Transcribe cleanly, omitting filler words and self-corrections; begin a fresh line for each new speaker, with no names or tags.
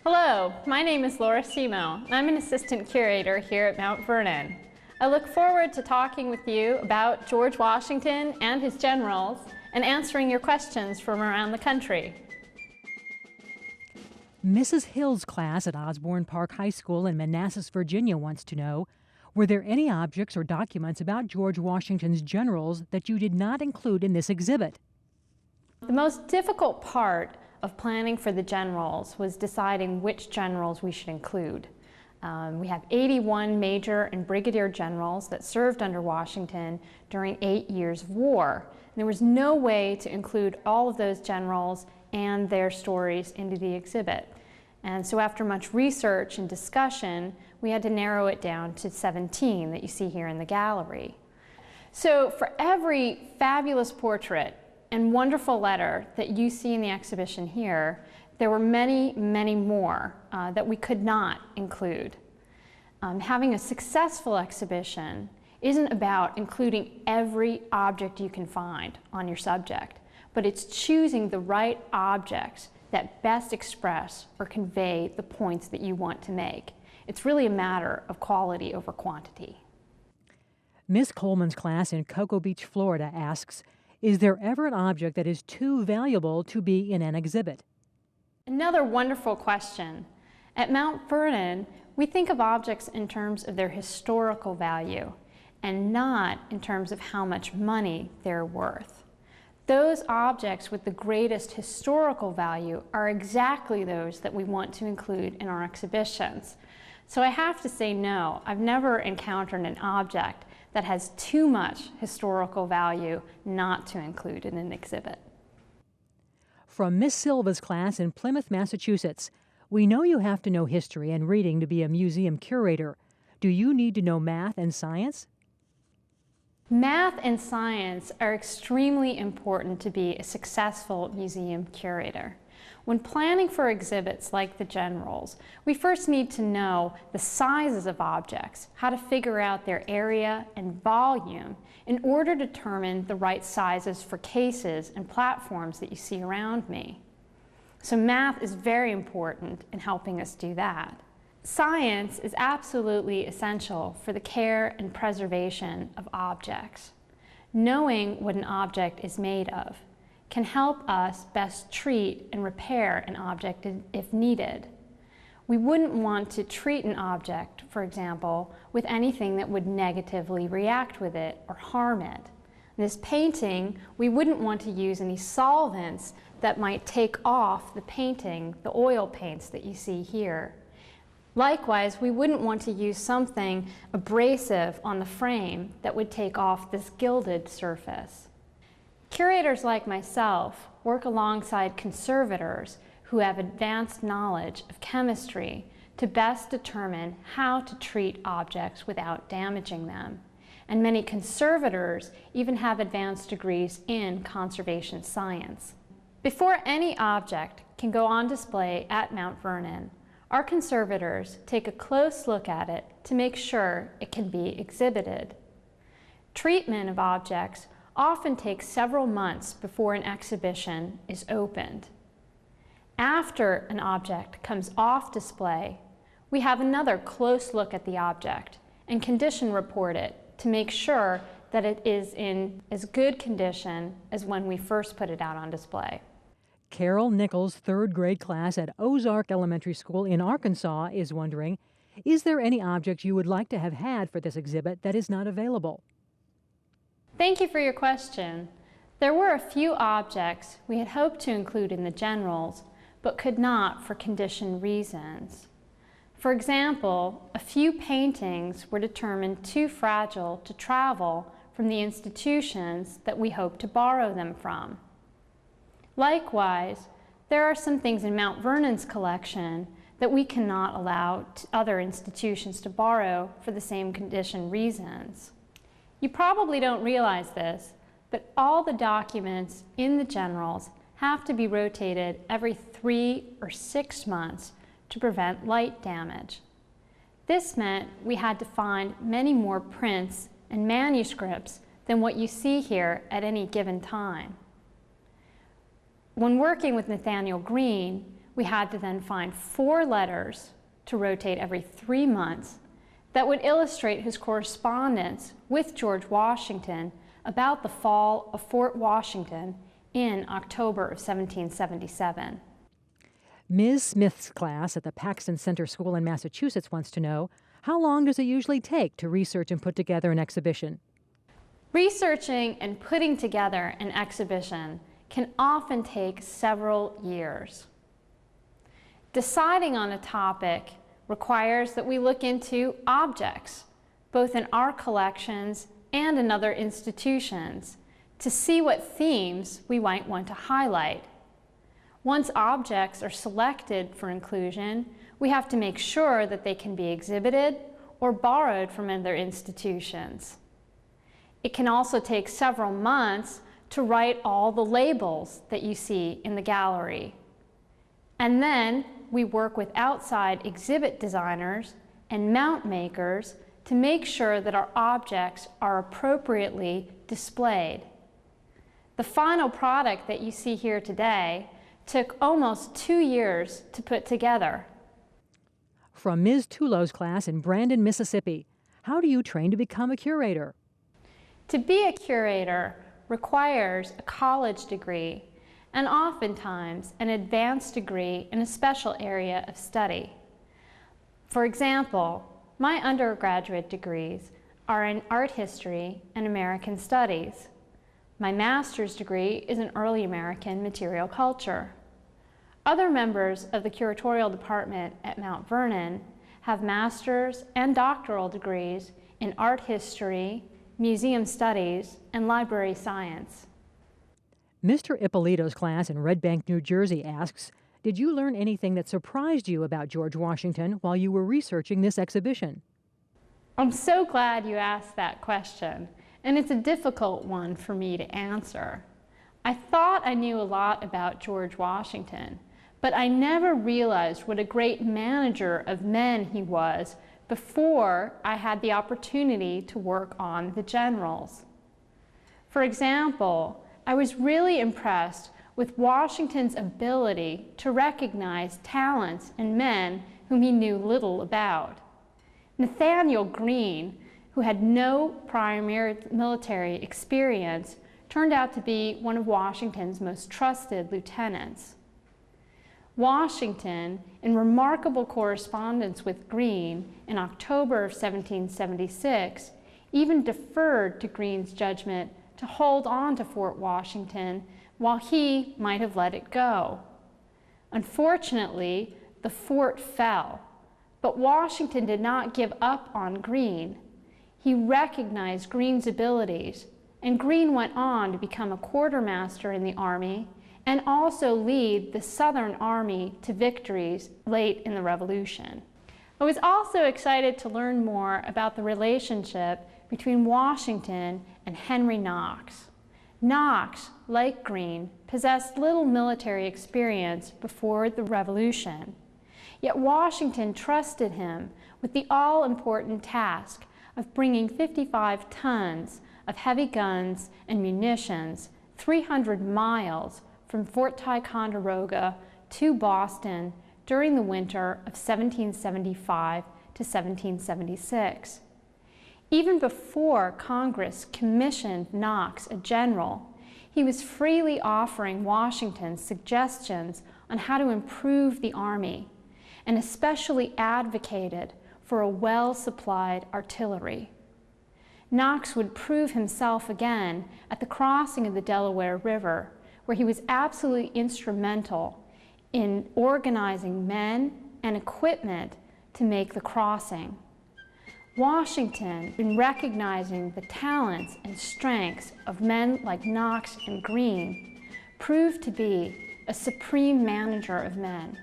Hello, my name is Laura Simo. I'm an assistant curator here at Mount Vernon. I look forward to talking with you about George Washington and his generals and answering your questions from around the country.
Mrs. Hill's class at Osborne Park High School in Manassas, Virginia wants to know, were there any objects or documents about George Washington's generals that you did not include in this exhibit?
The most difficult part of planning for the generals was deciding which generals we should include. We have 81 major and brigadier generals that served under Washington during 8 years of war. And there was no way to include all of those generals and their stories into the exhibit. And so after much research and discussion, we had to narrow it down to 17 that you see here in the gallery. So for every fabulous portrait and wonderful letter that you see in the exhibition here, there were many, many more that we could not include. Having a successful exhibition isn't about including every object you can find on your subject, but it's choosing the right objects that best express or convey the points that you want to make. It's really a matter of quality over quantity.
Miss Coleman's class in Cocoa Beach, Florida asks, is there ever an object that is too valuable to be in an exhibit?
Another wonderful question. At Mount Vernon, we think of objects in terms of their historical value and not in terms of how much money they're worth. Those objects with the greatest historical value are exactly those that we want to include in our exhibitions. So I have to say no, I've never encountered an object that has too much historical value not to include in an exhibit.
From Miss Silva's class in Plymouth, Massachusetts, we know you have to know history and reading to be a museum curator. Do you need to know math and science?
Math and science are extremely important to be a successful museum curator. When planning for exhibits like the generals, we first need to know the sizes of objects, how to figure out their area and volume in order to determine the right sizes for cases and platforms that you see around me. So math is very important in helping us do that. Science is absolutely essential for the care and preservation of objects. Knowing what an object is made of can help us best treat and repair an object if needed. We wouldn't want to treat an object, for example, with anything that would negatively react with it or harm it. In this painting, we wouldn't want to use any solvents that might take off the painting, the oil paints that you see here. Likewise, we wouldn't want to use something abrasive on the frame that would take off this gilded surface. Curators like myself work alongside conservators who have advanced knowledge of chemistry to best determine how to treat objects without damaging them. And many conservators even have advanced degrees in conservation science. Before any object can go on display at Mount Vernon, our conservators take a close look at it to make sure it can be exhibited. Treatment of objects often takes several months before an exhibition is opened. After an object comes off display, we have another close look at the object and condition report it to make sure that it is in as good condition as when we first put it out on display.
Carol Nichols' third grade class at Ozark Elementary School in Arkansas is wondering, is there any object you would like to have had for this exhibit that is not available?
Thank you for your question. There were a few objects we had hoped to include in the generals, but could not for condition reasons. For example, a few paintings were determined too fragile to travel from the institutions that we hoped to borrow them from. Likewise, there are some things in Mount Vernon's collection that we cannot allow other institutions to borrow for the same condition reasons. You probably don't realize this, but all the documents in the generals have to be rotated every 3 or 6 months to prevent light damage. This meant we had to find many more prints and manuscripts than what you see here at any given time. When working with Nathaniel Green, we had to then find 4 letters to rotate every 3 months that would illustrate his correspondence with George Washington about the fall of Fort Washington in October of 1777.
Ms. Smith's class at the Paxton Center School in Massachusetts wants to know, how long does it usually take to research and put together an exhibition?
Researching and putting together an exhibition can often take several years. Deciding on a topic requires that we look into objects, both in our collections and in other institutions, to see what themes we might want to highlight. Once objects are selected for inclusion, we have to make sure that they can be exhibited or borrowed from other institutions. It can also take several months to write all the labels that you see in the gallery. And then we work with outside exhibit designers and mount makers to make sure that our objects are appropriately displayed. The final product that you see here today took almost 2 years to put together.
From Ms. Tulo's class in Brandon, Mississippi, how do you train to become a curator?
To be a curator requires a college degree and oftentimes an advanced degree in a special area of study. For example, my undergraduate degrees are in art history and American studies. My master's degree is in early American material culture. Other members of the curatorial department at Mount Vernon have master's and doctoral degrees in art history, museum studies, and library science.
Mr. Ippolito's class in Red Bank, New Jersey asks, did you learn anything that surprised you about George Washington while you were researching this exhibition?
I'm so glad you asked that question, and it's a difficult one for me to answer. I thought I knew a lot about George Washington, but I never realized what a great manager of men he was before I had the opportunity to work on the generals. For example, I was really impressed with Washington's ability to recognize talents in men whom he knew little about. Nathaniel Greene, who had no prior military experience, turned out to be one of Washington's most trusted lieutenants. Washington, in remarkable correspondence with Greene in October of 1776, even deferred to Greene's judgment to hold on to Fort Washington while he might have let it go. Unfortunately, the fort fell, but Washington did not give up on Greene. He recognized Greene's abilities, and Greene went on to become a quartermaster in the Army and also lead the Southern Army to victories late in the Revolution. I was also excited to learn more about the relationship between Washington and Henry Knox. Knox, like Greene, possessed little military experience before the Revolution. Yet Washington trusted him with the all-important task of bringing 55 tons of heavy guns and munitions 300 miles from Fort Ticonderoga to Boston during the winter of 1775 to 1776. Even before Congress commissioned Knox a general, he was freely offering Washington suggestions on how to improve the Army, and especially advocated for a well-supplied artillery. Knox would prove himself again at the crossing of the Delaware River, where he was absolutely instrumental in organizing men and equipment to make the crossing. Washington, in recognizing the talents and strengths of men like Knox and Greene, proved to be a supreme manager of men.